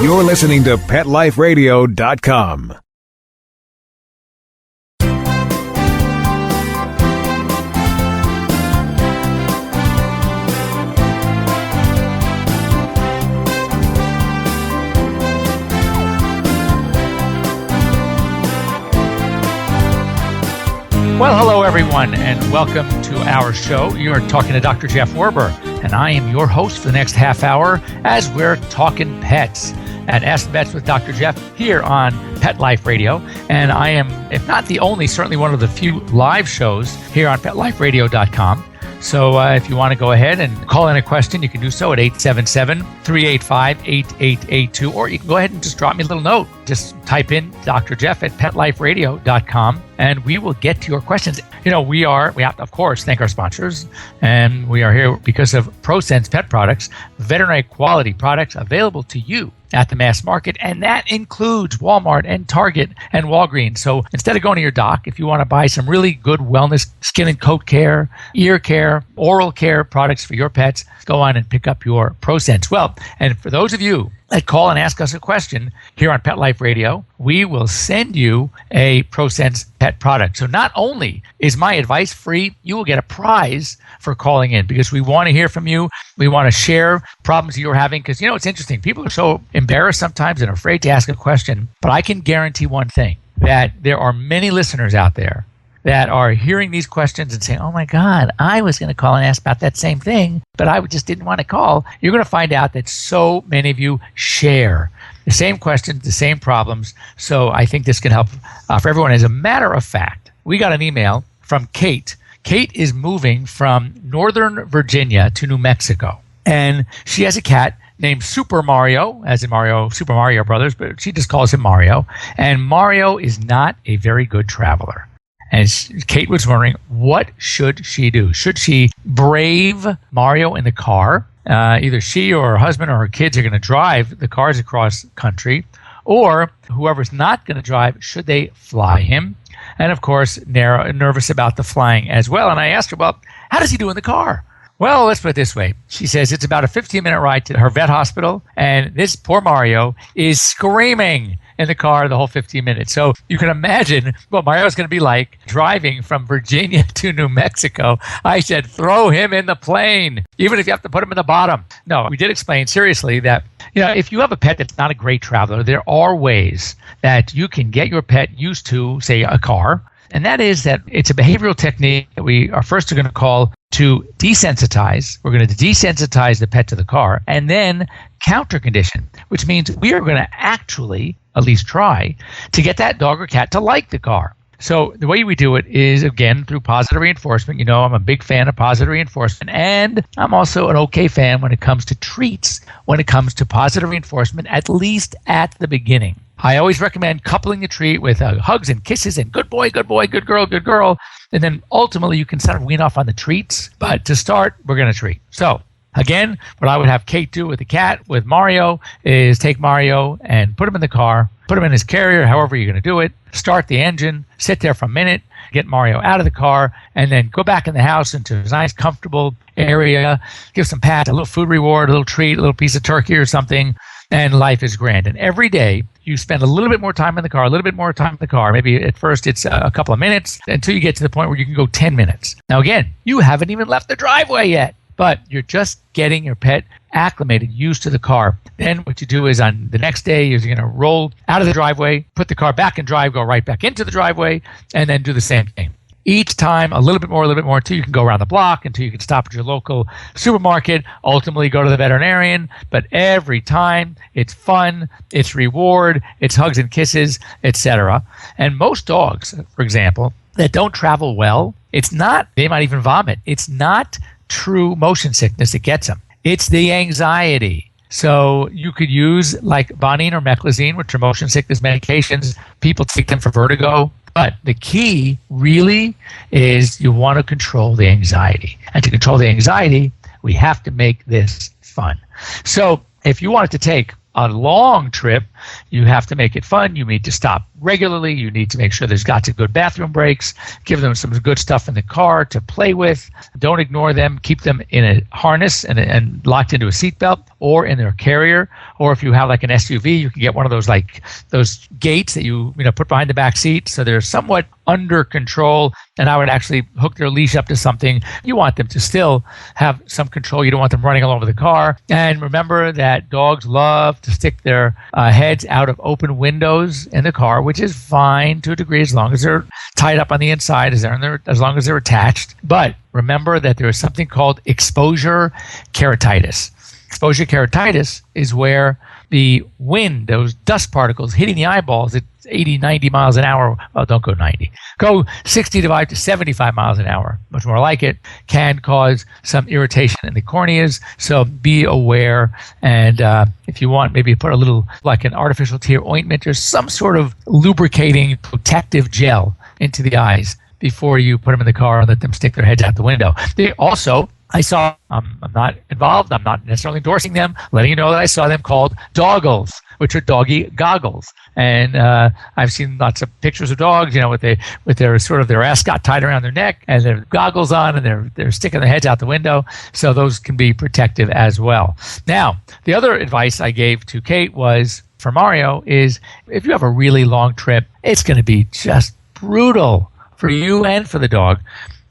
You're listening to PetLifeRadio.com. Well, hello, everyone, and welcome to our show. You're talking to Dr. Jeff Werber, and I am your host for the next half hour as we're talking pets at Ask the Vets with Dr. Jeff here on Pet Life Radio. And I am, if not the only, certainly one of the few live shows here on PetLifeRadio.com. So if you want to go ahead and call in a question, you can do so at 877-385-8882, or you can go ahead and just drop me a little note. Just type in Dr. Jeff at PetLifeRadio.com, and we will get to your questions. You know, we have to, of course, thank our sponsors, and we are here because of ProSense Pet Products, veterinary quality products available to you at the mass market, and that includes Walmart and Target and Walgreens. So instead of going to your doc, if you want to buy some really good wellness, skin and coat care, ear care, oral care products for your pets, go on and pick up your ProSense. Well, and for those of you that call and ask us a question here on Pet Life Radio, we will send you a ProSense pet product. So not only is my advice free, you will get a prize for calling in, because we want to hear from you. We want to share problems you're having, because, you know, it's interesting. People are so embarrassed sometimes and afraid to ask a question, but I can guarantee one thing, that there are many listeners out there that are hearing these questions and saying, oh my God, I was going to call and ask about that same thing, but I just didn't want to call. You're going to find out that so many of you share the same questions, the same problems. So I think this can help for everyone. As a matter of fact, we got an email from Kate. Kate is moving from Northern Virginia to New Mexico, and she has a cat named Super Mario, as in Mario, Super Mario Brothers, but she just calls him Mario. And Mario is not a very good traveler. And Kate was wondering, what should she do? Should she brave Mario in the car? Either she or her husband or her kids are going to drive the cars across country, or whoever's not going to drive, should they fly him? And of course, nervous about the flying as well. And I asked her, well, how does he do in the car? Well, let's put it this way. She says it's about a 15-minute ride to her vet hospital, and this poor Mario is screaming in the car the whole 15 minutes. So you can imagine what Mario's going to be like driving from Virginia to New Mexico. I said, throw him in the plane, even if you have to put him in the bottom. No, we did explain seriously that, you know, if you have a pet that's not a great traveler, there are ways that you can get your pet used to, say, a car. And that is that it's a behavioral technique that we are first going to call to desensitize. We're going to desensitize the pet to the car, and then counter condition, which means we are going to actually, at least try, to get that dog or cat to like the car. So the way we do it is, again, through positive reinforcement. You know, I'm a big fan of positive reinforcement, and I'm also an okay fan when it comes to treats, when it comes to positive reinforcement, at least at the beginning. I always recommend coupling the treat with hugs and kisses and good boy, good boy, good girl, good girl. And then ultimately you can sort of wean off on the treats. But to start, we're going to treat. So again, what I would have Kate do with the cat, with Mario, is take Mario and put him in the car, put him in his carrier, however you're going to do it, start the engine, sit there for a minute, get Mario out of the car, and then go back in the house into a nice, comfortable area, give some pats, a little food reward, a little treat, a little piece of turkey or something, and life is grand. And every day, you spend a little bit more time in the car, a little bit more time in the car. Maybe at first it's a couple of minutes until you get to the point where you can go 10 minutes. Now, again, you haven't even left the driveway yet, but you're just getting your pet acclimated, used to the car. Then what you do is on the next day, you're going to roll out of the driveway, put the car back in drive, go right back into the driveway, and then do the same thing. Each time, a little bit more, until you can go around the block, until you can stop at your local supermarket, ultimately go to the veterinarian. But every time, it's fun, it's reward, it's hugs and kisses, etc. And most dogs, for example, that don't travel well, it's not, they might even vomit. It's not true motion sickness that gets them. It's the anxiety. So you could use like Bonine or Meclizine, which are motion sickness medications. People take them for vertigo. But the key really is you want to control the anxiety. And to control the anxiety, we have to make this fun. So if you want it to take a long trip, you have to make it fun. You need to stop regularly. You need to make sure there's got to good bathroom breaks. Give them some good stuff in the car to play with. Don't ignore them. Keep them in a harness and locked into a seatbelt. or in their carrier. Or if you have like an SUV, you can get one of those like those gates that you put behind the back seat, so they're somewhat under control. And I would actually hook their leash up to something. You want them to still have some control. You don't want them running all over the car. And remember that dogs love to stick their heads out of open windows in the car, which is fine to a degree as long as they're tied up on the inside, as long as they're attached. But remember that there is something called exposure keratitis. Exposure keratitis is where the wind, those dust particles hitting the eyeballs at 80, 90 miles an hour, well, don't go 90, go 65 to 75 miles an hour, much more like it, can cause some irritation in the corneas. So be aware. And if you want, maybe put a little, like an artificial tear ointment or some sort of lubricating protective gel into the eyes before you put them in the car and let them stick their heads out the window. They also, I saw, I'm not involved, I'm not necessarily endorsing them, letting you know that I saw them called doggles, which are doggy goggles. And I've seen lots of pictures of dogs, with their sort of their ascot tied around their neck and their goggles on, and they're sticking their heads out the window. So those can be protective as well. Now, the other advice I gave to Kate was, for Mario, is if you have a really long trip, it's going to be just brutal for you and for the dog.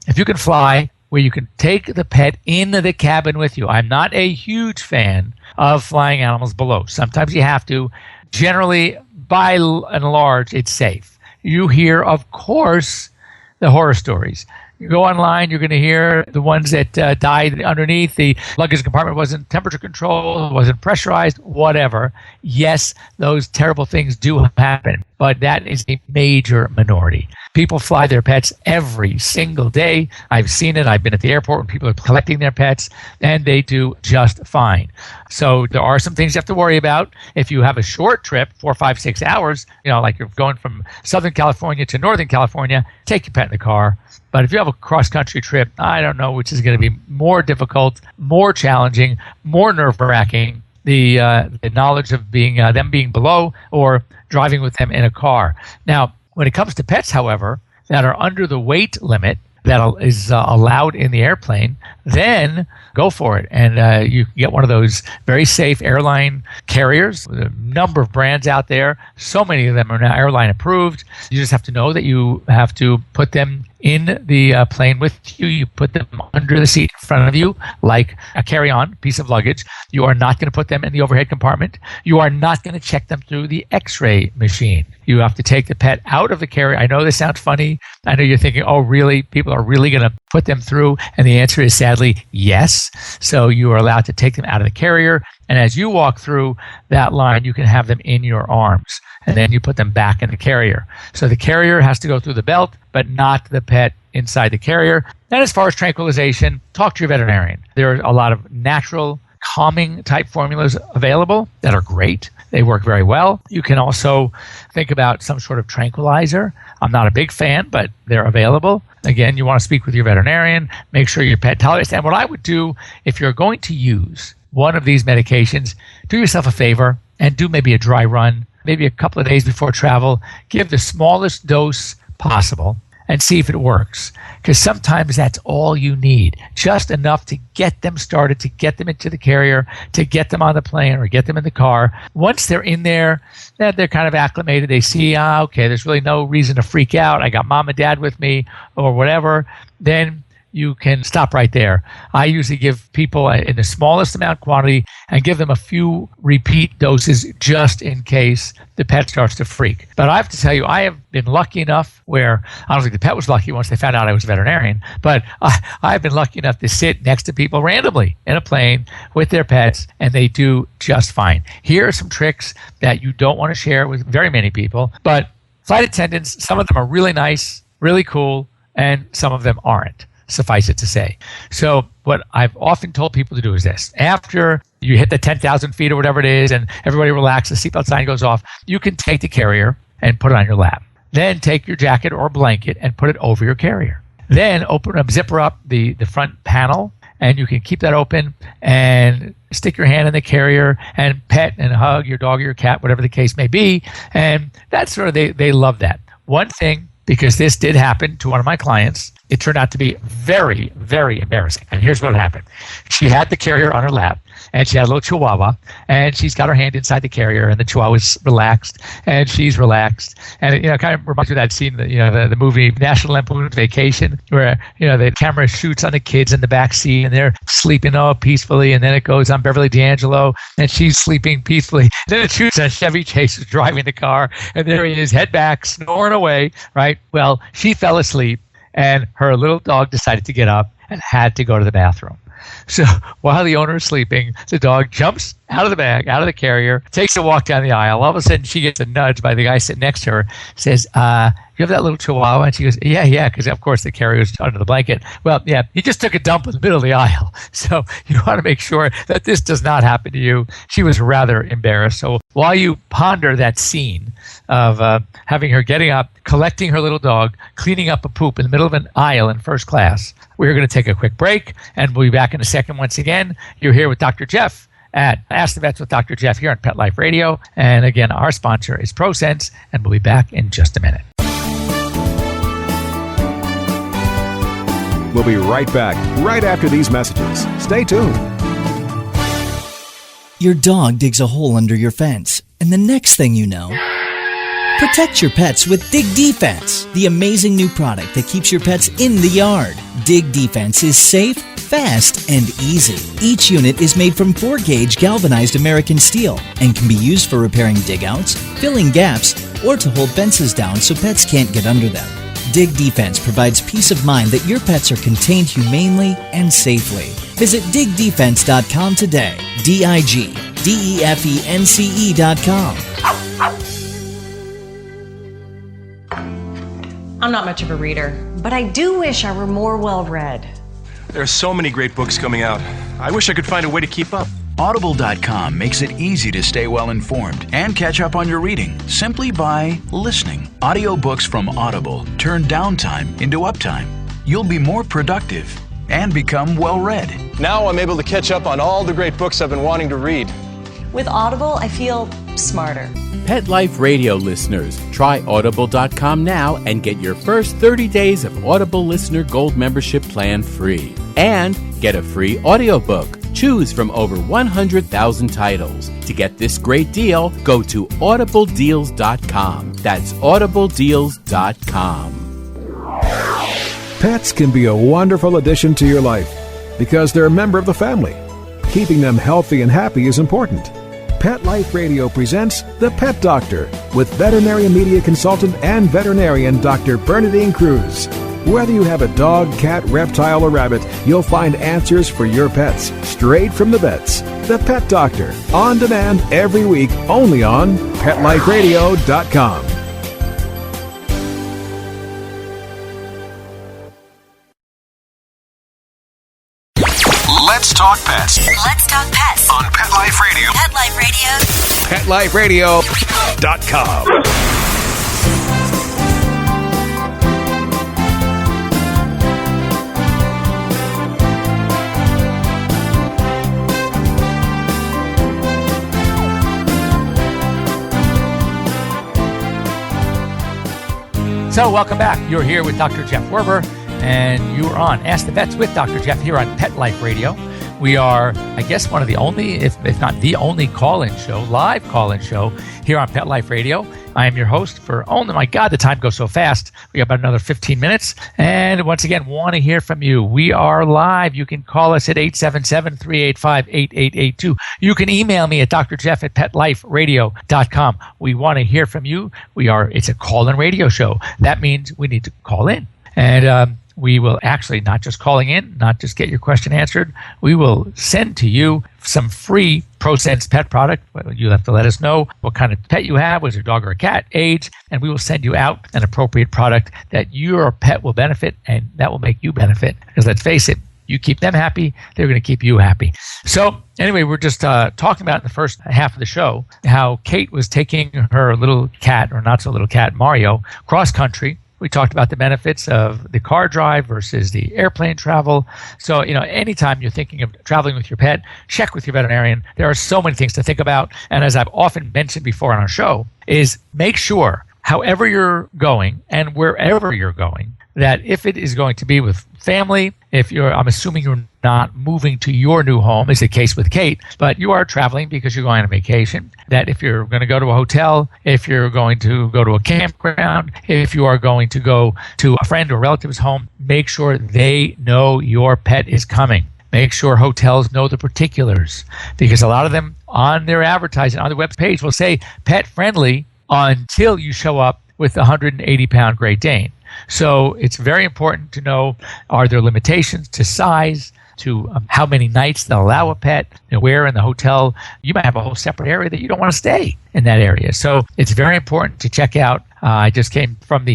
If you can fly, where you can take the pet in the cabin with you. I'm not a huge fan of flying animals below. Sometimes you have to. Generally, by and large, it's safe. You hear, of course, the horror stories. You go online, you're going to hear the ones that died underneath. The luggage compartment wasn't temperature controlled, wasn't pressurized, whatever. Yes, those terrible things do happen, but that is a major minority. People fly their pets every single day. I've seen it. I've been at the airport when people are collecting their pets, and they do just fine. So there are some things you have to worry about. If you have a short trip, 4, 5, 6 hours, like you're going from Southern California to Northern California, take your pet in the car. But if you have a cross-country trip, I don't know which is going to be more difficult, more challenging, more nerve-wracking, the knowledge of them being below or driving with them in a car. Now, when it comes to pets, however, that are under the weight limit that is allowed in the airplane, then go for it. And you can get one of those very safe airline carriers. There's a number of brands out there. So many of them are now airline approved. You just have to know that you have to put them in the plane with you. You put them under the seat in front of you, like a carry-on piece of luggage. You are not going to put them in the overhead compartment. You are not going to check them through the X-ray machine. You have to take the pet out of the carrier. I know this sounds funny. I know you're thinking, oh, really? People are really going to put them through? And the answer is sadly, yes. So you are allowed to take them out of the carrier. And as you walk through that line, you can have them in your arms. And then you put them back in the carrier. So the carrier has to go through the belt, but not the pet inside the carrier. And as far as tranquilization, talk to your veterinarian. There are a lot of natural calming type formulas available that are great. They work very well. You can also think about some sort of tranquilizer. I'm not a big fan, but they're available. Again, you want to speak with your veterinarian, make sure your pet tolerates. And what I would do, if you're going to use one of these medications, do yourself a favor and do maybe a dry run, maybe a couple of days before travel. Give the smallest dose possible and see if it works. Because sometimes that's all you need. Just enough to get them started, to get them into the carrier, to get them on the plane or get them in the car. Once they're in there, they're kind of acclimated. They see, okay, there's really no reason to freak out. I got mom and dad with me or whatever. Then you can stop right there. I usually give people in the smallest amount quantity and give them a few repeat doses just in case the pet starts to freak. But I have to tell you, I have been lucky enough where, I don't think the pet was lucky once they found out I was a veterinarian, but I've been lucky enough to sit next to people randomly in a plane with their pets, and they do just fine. Here are some tricks that you don't want to share with very many people, but flight attendants, some of them are really nice, really cool, and some of them aren't. Suffice it to say. So what I've often told people to do is this. After you hit the 10,000 feet or whatever it is and everybody relaxes, the seatbelt sign goes off, you can take the carrier and put it on your lap. Then take your jacket or blanket and put it over your carrier. Then zipper up the front panel, and you can keep that open and stick your hand in the carrier and pet and hug your dog or your cat, whatever the case may be. And that's sort of, they love that. One thing, because this did happen to one of my clients, it turned out to be very, very embarrassing. And here's what happened. She had the carrier on her lap, and she had a little Chihuahua, and she's got her hand inside the carrier, and the Chihuahua's relaxed, and she's relaxed, and it kind of reminds me of that scene, the movie National Lampoon's Vacation, where the camera shoots on the kids in the back seat, and they're sleeping all peacefully, and then it goes on Beverly D'Angelo, and she's sleeping peacefully. Then it shoots on Chevy Chase who's driving the car, and there he is, head back, snoring away, right? Well, she fell asleep, and her little dog decided to get up and had to go to the bathroom. So while the owner is sleeping, the dog jumps out of the bag, out of the carrier, takes a walk down the aisle. All of a sudden, she gets a nudge by the guy sitting next to her, says, you have that little Chihuahua? And she goes, yeah, because of course the carrier is under the blanket. Well, yeah, he just took a dump in the middle of the aisle. So you want to make sure that this does not happen to you. She was rather embarrassed. So while you ponder that scene of having her getting up, collecting her little dog, cleaning up a poop in the middle of an aisle in first class, we're going to take a quick break, and we'll be back in a second once again. You're here with Dr. Jeff at Ask the Vets with Dr. Jeff here on Pet Life Radio. And again, our sponsor is ProSense, and we'll be back in just a minute. We'll be right back, right after these messages. Stay tuned. Your dog digs a hole under your fence, and the next thing you know, protect your pets with Dig Defense, the amazing new product that keeps your pets in the yard. Dig Defense is safe, fast, and easy. Each unit is made from 4-gauge galvanized American steel and can be used for repairing digouts, filling gaps, or to hold fences down so pets can't get under them. Dig Defense provides peace of mind that your pets are contained humanely and safely. Visit digdefense.com today. DIGDEFENCE.com. I'm not much of a reader, but I do wish I were more well-read. There are so many great books coming out. I wish I could find a way to keep up. Audible.com makes it easy to stay well informed and catch up on your reading simply by listening. Audiobooks from Audible turn downtime into uptime. You'll be more productive and become well read. Now I'm able to catch up on all the great books I've been wanting to read. With Audible, I feel smarter. Pet Life Radio listeners, try Audible.com now and get your first 30 days of Audible Listener Gold membership plan free. And get a free audiobook. Choose from over 100,000 titles. To get this great deal, go to audibledeals.com. That's audibledeals.com. Pets can be a wonderful addition to your life because they're a member of the family. Keeping them healthy and happy is important. Pet Life Radio presents The Pet Doctor with veterinary media consultant and veterinarian Dr. Bernadine Cruz. Whether you have a dog, cat, reptile, or rabbit, you'll find answers for your pets straight from the vets. The Pet Doctor, on demand every week, only on PetLifeRadio.com. Let's talk pets. Let's talk pets On Pet Life Radio. Pet Life Radio. PetLifeRadio.com. So welcome back. You're here with Dr. Jeff Werber, and you are on Ask the Vets with Dr. Jeff here on Pet Life Radio. We are, I guess, one of the only, if not the only call-in show, live call-in show here on Pet Life Radio. I am your host for, oh my God, the time goes so fast. We got about another 15 minutes. And once again, want to hear from you. We are live. You can call us at 877-385-8882. You can email me at drjeff@petliferadio.com. We want to hear from you. It's a call-in radio show. That means we need to call in. And we will actually not just calling in, not just get your question answered. We will send to you some free ProSense pet product. You have to let us know what kind of pet you have, was it a dog or a cat, age, and we will send you out an appropriate product that your pet will benefit and that will make you benefit. Because let's face it, you keep them happy, they're going to keep you happy. So anyway, we're just talking about in the first half of the show how Kate was taking her little cat, or not so little cat, Mario, cross country. We talked about the benefits of the car drive versus the airplane travel. So, anytime you're thinking of traveling with your pet, check with your veterinarian. There are so many things to think about. And as I've often mentioned before on our show, is make sure, however you're going and wherever you're going, that if it is going to be with family, I'm assuming you're not moving to your new home, is the case with Kate, but you are traveling because you're going on vacation, that if you're going to go to a hotel, if you're going to go to a campground, if you are going to go to a friend or relative's home, make sure they know your pet is coming. Make sure hotels know the particulars, because a lot of them on their advertising, on the web page, will say pet friendly until you show up with a 180-pound Great Dane. So it's very important to know, are there limitations to size, to how many nights they'll allow a pet, where in the hotel. You might have a whole separate area that you don't want to stay in that area. So it's very important to check out. I just came from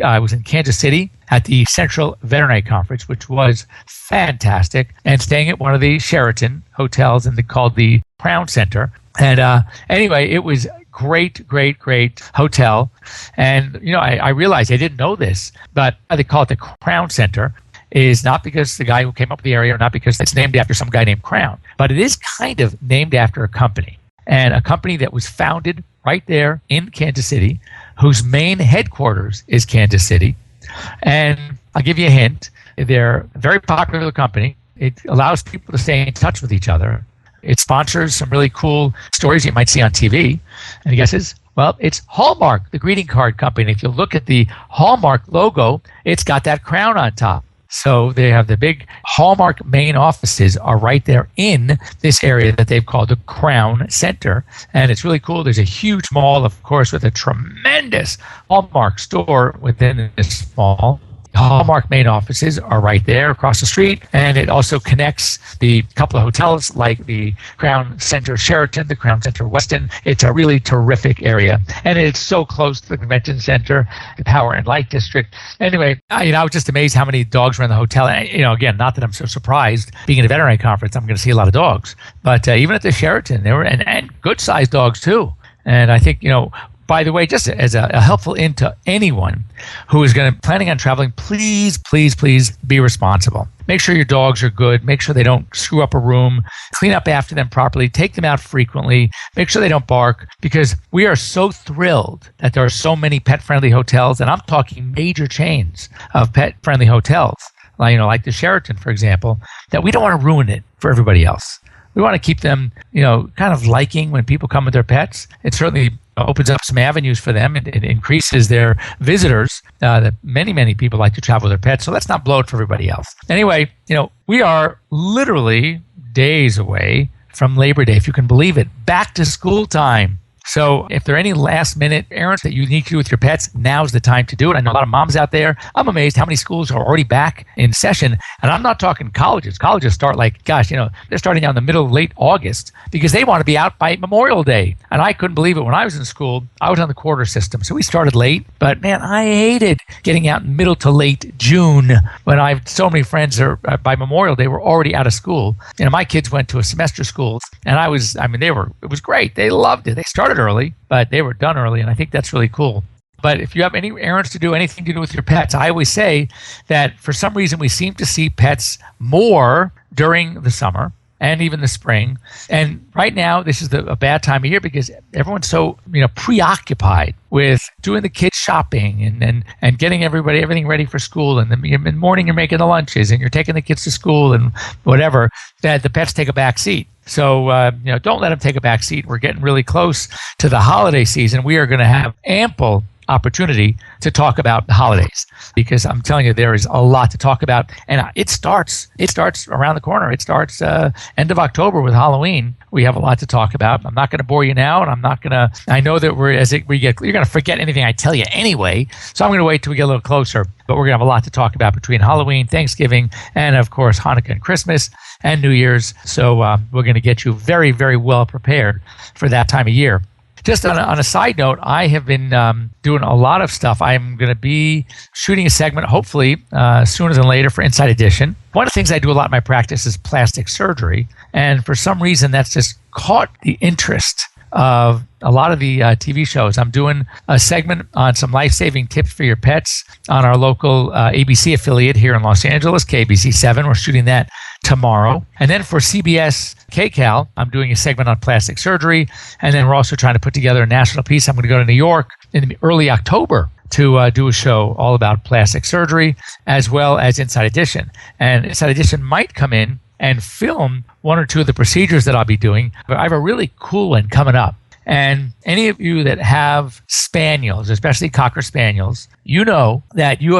I was in Kansas City at the Central Veterinary Conference, which was fantastic, and staying at one of the Sheraton hotels called the Crown Center. And anyway, it was great hotel. And, I realized I didn't know this, but they call it the Crown Center is not because the guy who came up with the area, or not because it's named after some guy named Crown, but it is kind of named after a company, and a company that was founded right there in Kansas City, whose main headquarters is Kansas City. And I'll give you a hint. They're a very popular company. It allows people to stay in touch with each other. It sponsors some really cool stories you might see on TV. And guesses? Well, it's Hallmark, the greeting card company. If you look at the Hallmark logo, it's got that crown on top. So they have the big Hallmark main offices are right there in this area that they've called the Crown Center. And it's really cool. There's a huge mall, of course, with a tremendous Hallmark store within this mall. Hallmark main offices are right there across the street, and it also connects the couple of hotels like the Crown Center Sheraton, the Crown Center Westin. It's a really terrific area, and it's so close to the convention center, the Power and Light District. Anyway, I was just amazed how many dogs were in the hotel. And, again, not that I'm so surprised. Being at a veterinary conference, I'm going to see a lot of dogs, but even at the Sheraton, there were and good-sized dogs too. And I think by the way, just as a helpful hint to anyone who is planning on traveling, please be responsible. Make sure your dogs are good. Make sure they don't screw up a room. Clean up after them properly. Take them out frequently. Make sure they don't bark, because we are so thrilled that there are so many pet-friendly hotels, and I'm talking major chains of pet-friendly hotels, like the Sheraton, for example, that we don't want to ruin it for everybody else. We want to keep them, kind of liking when people come with their pets. It certainly opens up some avenues for them. It increases their visitors. That many people like to travel with their pets. So let's not blow it for everybody else. Anyway, we are literally days away from Labor Day, if you can believe it. Back to school time. So if there are any last-minute errands that you need to do with your pets, now's the time to do it. I know a lot of moms out there. I'm amazed how many schools are already back in session. And I'm not talking colleges. Colleges start they're starting out in the middle of late August because they want to be out by Memorial Day. And I couldn't believe it. When I was in school, I was on the quarter system. So we started late. But, man, I hated getting out in middle to late June when I have so many friends that are, by Memorial Day were already out of school. My kids went to a semester school. And it was great. They loved it. They started early, but they were done early, and I think that's really cool. But if you have any errands to do, anything to do with your pets, I always say that for some reason we seem to see pets more during the summer and even the spring. And right now, this is a bad time of year because everyone's so preoccupied with doing the kids shopping and getting everything ready for school. And in the morning, you're making the lunches and you're taking the kids to school and whatever, that the pets take a back seat. So, don't let them take a back seat. We're getting really close to the holiday season. We are going to have ample opportunity to talk about the holidays because I'm telling you, there is a lot to talk about. And it starts around the corner. It starts end of October with Halloween. We have a lot to talk about. I'm not going to bore you now, and I know that you're going to forget anything I tell you anyway. So I'm going to wait till we get a little closer. But we're going to have a lot to talk about between Halloween, Thanksgiving, and of course, Hanukkah and Christmas and New Year's. So we're going to get you very, very well prepared for that time of year. Just on a side note, I have been doing a lot of stuff. I'm going to be shooting a segment, hopefully sooner than later, for Inside Edition. One of the things I do a lot in my practice is plastic surgery. And for some reason, that's just caught the interest of a lot of the TV shows. I'm doing a segment on some life-saving tips for your pets on our local ABC affiliate here in Los Angeles, KBC7. We're shooting that tomorrow. And then for CBS KCAL, I'm doing a segment on plastic surgery. And then we're also trying to put together a national piece. I'm going to go to New York in early October to do a show all about plastic surgery as well as Inside Edition. And Inside Edition might come in and film one or two of the procedures that I'll be doing. But I have a really cool one coming up. And any of you that have spaniels, especially Cocker Spaniels, you know that you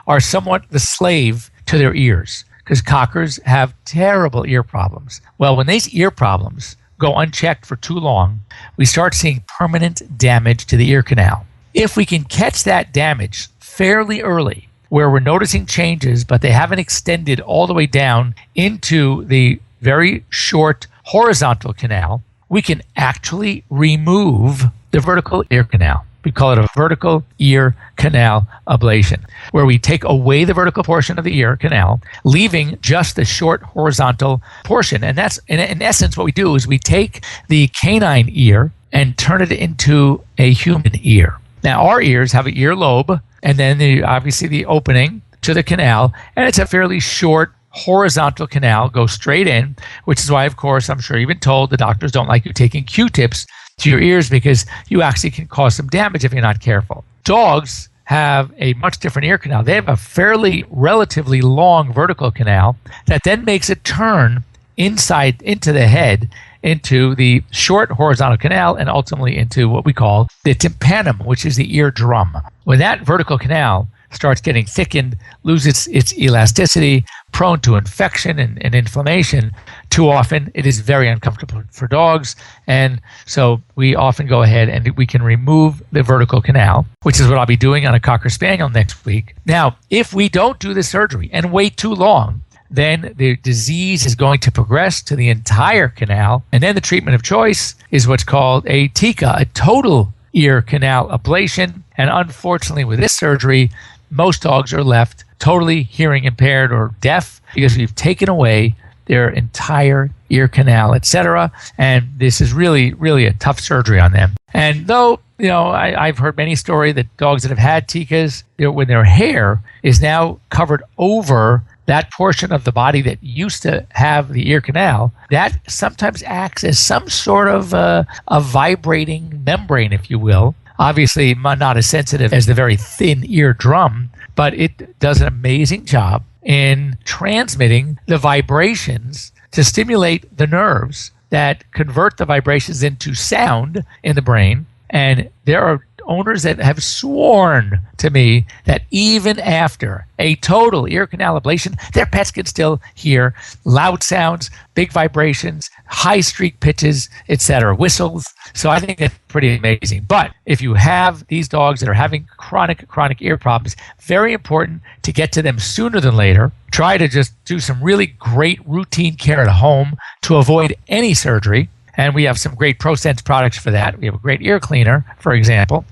are somewhat the slave to their ears, because Cockers have terrible ear problems. Well, when these ear problems go unchecked for too long, we start seeing permanent damage to the ear canal. If we can catch that damage fairly early, where we're noticing changes, but they haven't extended all the way down into the very short horizontal canal, we can actually remove the vertical ear canal. We call it a vertical ear canal ablation, where we take away the vertical portion of the ear canal, leaving just the short horizontal portion. And that's, in essence, what we do is we take the canine ear and turn it into a human ear. Now, our ears have an earlobe, and then obviously the opening to the canal, and it's a fairly short horizontal canal, goes straight in, which is why, of course, I'm sure you've been told the doctors don't like you taking Q-tips to your ears because you actually can cause some damage if you're not careful. Dogs have a much different ear canal. They have a fairly relatively long vertical canal that then makes a turn inside into the head, into the short horizontal canal, and ultimately into what we call the tympanum, which is the eardrum. When that vertical canal starts getting thickened, loses its elasticity, prone to infection and inflammation, too often it is very uncomfortable for dogs. And so we often go ahead and we can remove the vertical canal, which is what I'll be doing on a Cocker Spaniel next week. Now, if we don't do the surgery and wait too long, then the disease is going to progress to the entire canal. And then the treatment of choice is what's called a TICA, a total ear canal ablation. And unfortunately, with this surgery, most dogs are left totally hearing impaired or deaf because we've taken away their entire ear canal, etc. And this is really, really a tough surgery on them. And though, I've heard many stories that dogs that have had TICAs, when their hair is now covered over that portion of the body that used to have the ear canal, that sometimes acts as some sort of a vibrating membrane, if you will. Obviously, not as sensitive as the very thin eardrum, but it does an amazing job in transmitting the vibrations to stimulate the nerves that convert the vibrations into sound in the brain. And there are owners that have sworn to me that even after a total ear canal ablation, their pets can still hear loud sounds, big vibrations, high streak pitches, etc., whistles. So I think that's pretty amazing. But if you have these dogs that are having chronic ear problems, very important to get to them sooner than later. Try to just do some really great routine care at home to avoid any surgery. And we have some great ProSense products for that. We have a great ear cleaner, for example.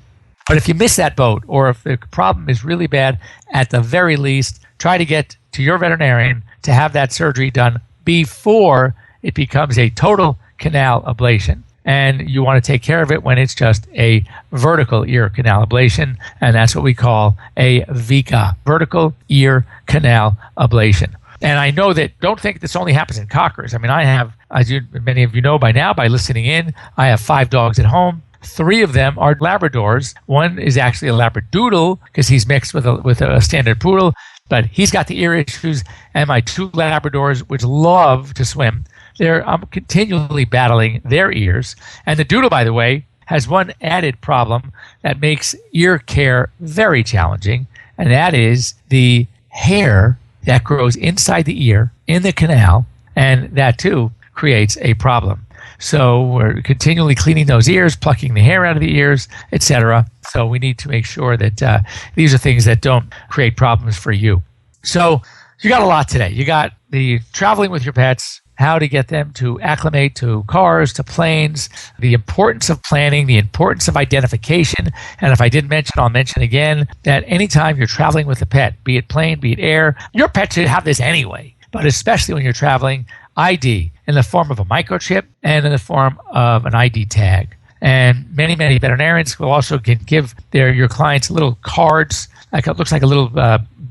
But if you miss that boat, or if the problem is really bad, at the very least, try to get to your veterinarian to have that surgery done before it becomes a total canal ablation. And you want to take care of it when it's just a vertical ear canal ablation. And that's what we call a VICA, vertical ear canal ablation. And I know that, don't think this only happens in Cockers. I mean, I have, as many of you know by now, by listening in, I have 5 dogs at home. 3 of them are Labradors. One is actually a Labradoodle because he's mixed with a standard poodle, but he's got the ear issues. And my 2 Labradors, which love to swim, I'm continually battling their ears. And the Doodle, by the way, has one added problem that makes ear care very challenging, and that is the hair that grows inside the ear in the canal, and that too creates a problem. So we're continually cleaning those ears, plucking the hair out of the ears, etc. So we need to make sure that these are things that don't create problems for you. So you got a lot today. You got the traveling with your pets, how to get them to acclimate to cars, to planes, the importance of planning, the importance of identification. And if I didn't mention, I'll mention again that anytime you're traveling with a pet, be it plane, be it air, your pet should have this anyway. But especially when you're traveling, ID in the form of a microchip and in the form of an ID tag. And many veterinarians will also give your clients little cards, it looks like a little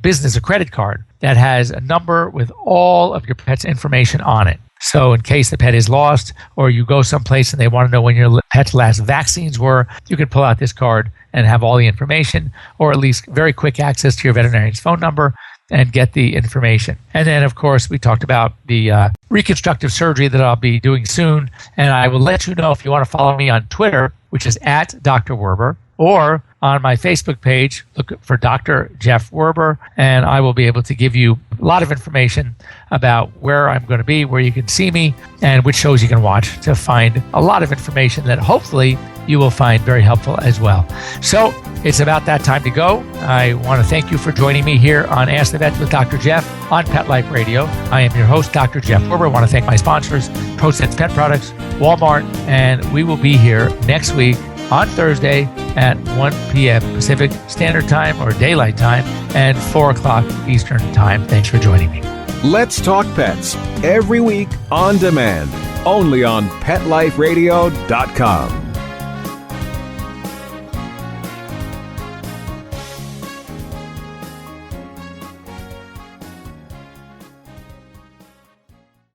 business, a credit card that has a number with all of your pet's information on it. So in case the pet is lost or you go someplace and they want to know when your pet's last vaccines were, you can pull out this card and have all the information, or at least very quick access to your veterinarian's phone number and get the information. And then, of course, we talked about the reconstructive surgery that I'll be doing soon. And I will let you know if you want to follow me on Twitter, which is at Dr. Werber, or on my Facebook page, look for Dr. Jeff Werber, and I will be able to give you a lot of information about where I'm going to be, where you can see me, and which shows you can watch to find a lot of information that hopefully you will find very helpful as well. So it's about that time to go. I want to thank you for joining me here on Ask the Vet with Dr. Jeff on Pet Life Radio. I am your host, Dr. Jeff Werber. I want to thank my sponsors, ProSense Pet Products, Walmart, and we will be here next week on Thursday at 1 p.m. Pacific Standard Time or Daylight Time and 4 o'clock Eastern Time. Thanks for joining me. Let's Talk Pets every week on demand, only on PetLifeRadio.com.